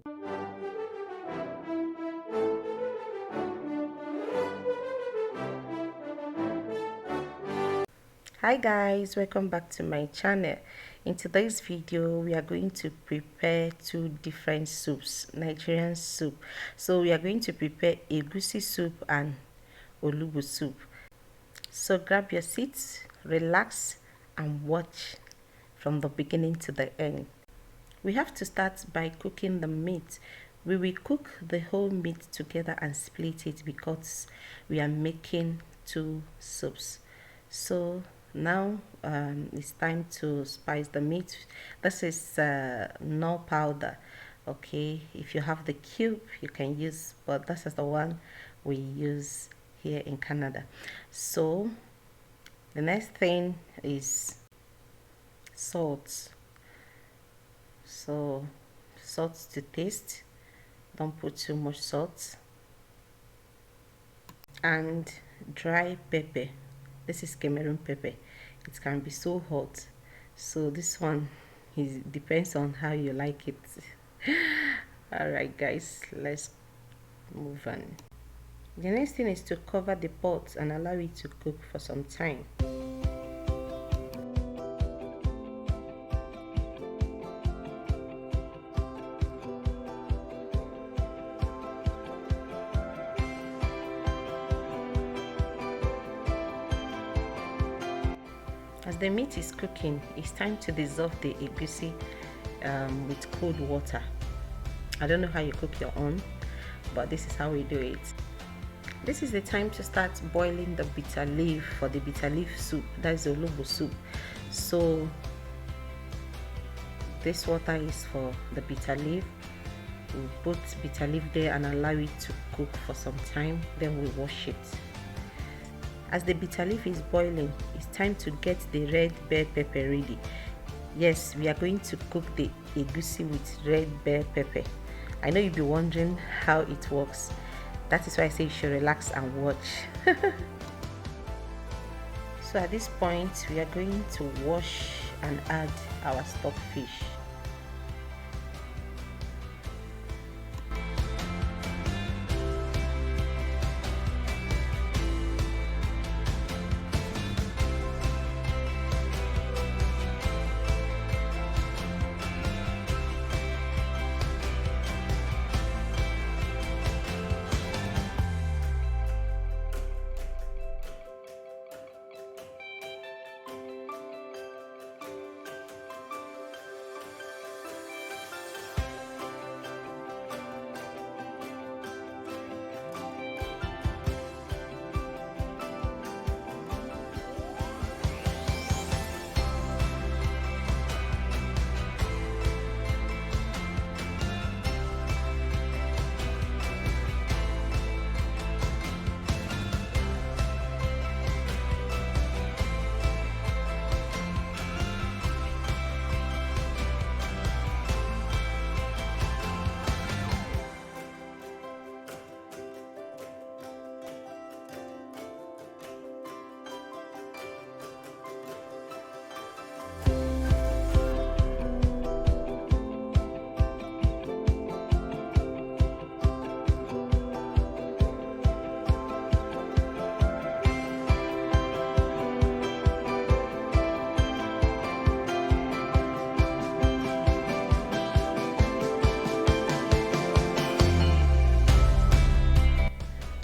Hi guys, welcome back to my channel. In today's video we are going to prepare two different soups, Nigerian soup. So we are going to prepare Egusi soup and Onugbu soup. So grab your seats, relax and watch from the beginning to the end. We have to start by cooking the meat. We will cook the whole meat together and split it because we are making two soups. So now it's time to spice the meat. This is no powder. Okay, if you have the cube you can use, but this is the one we use here in Canada. So the next thing is salt. So salt to taste, don't put too much salt, and dry pepper. This is Cameroon pepper. It can be so hot, so this one depends on how you like it. All right guys, let's move on. The next thing is to cover the pot and allow it to cook for some time. As the meat is cooking, it's time to dissolve the egusi with cold water. I don't know how you cook your own, but this is how we do it. This is the time to start boiling the bitter leaf for the bitter leaf soup. That's the Onugbu soup. So this water is for the bitter leaf. We put bitter leaf there and allow it to cook for some time, then we wash it. As the bitter leaf is boiling, it's time to get the red bell pepper ready. Yes, we are going to cook the egusi with red bell pepper. I know you'll be wondering how it works. That is why I say you should relax and watch. So at this point, we are going to wash and add our stock fish.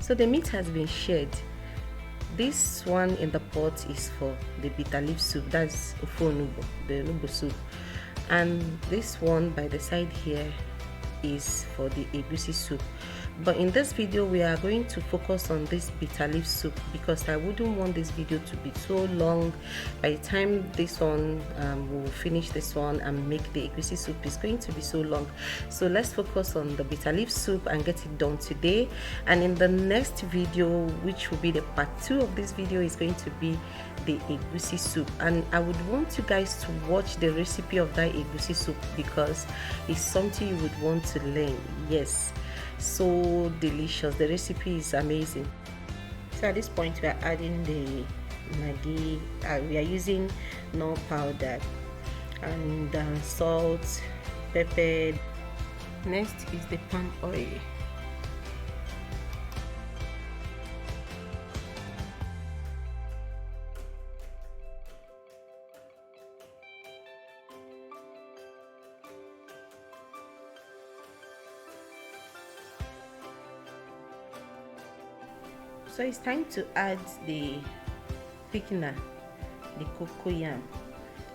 So the meat has been shared. This one in the pot is for the bitter leaf soup, that's ofor Onugbu, the Onugbu soup. And this one by the side here is for the egusi soup. But in this video we are going to focus on this bitter leaf soup because I wouldn't want this video to be so long. By the time this one we'll finish this one and make the egusi soup, is going to be so long. So let's focus on the bitter leaf soup and get it done today. And in the next video, which will be the part 2 of this video, is going to be the egusi soup. And I would want you guys to watch the recipe of that egusi soup because it's something you would want to learn. Yes, so delicious. The recipe is amazing. So at this point we are adding the maggi. We are using no powder and salt, pepper. Next is the palm oil. So it's time to add the thickener, the cocoyam.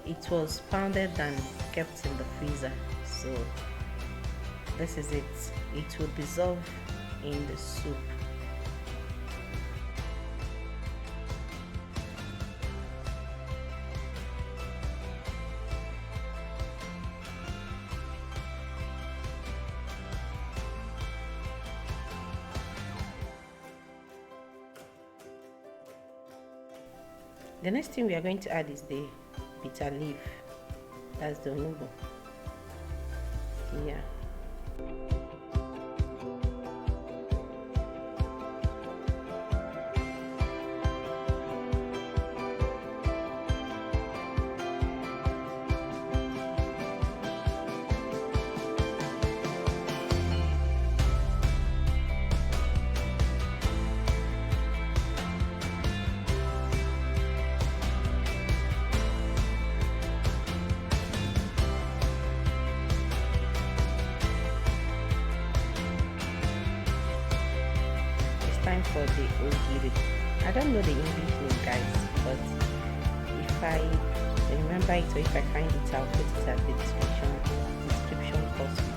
It was pounded and kept in the freezer, so this is it. It will dissolve in the soup. The next thing we are going to add is the bitter leaf. That's the onugbu. Yeah. Time for the ogiri. I don't know the English name, guys, but if I remember it or if I find it, I'll put it at the description box.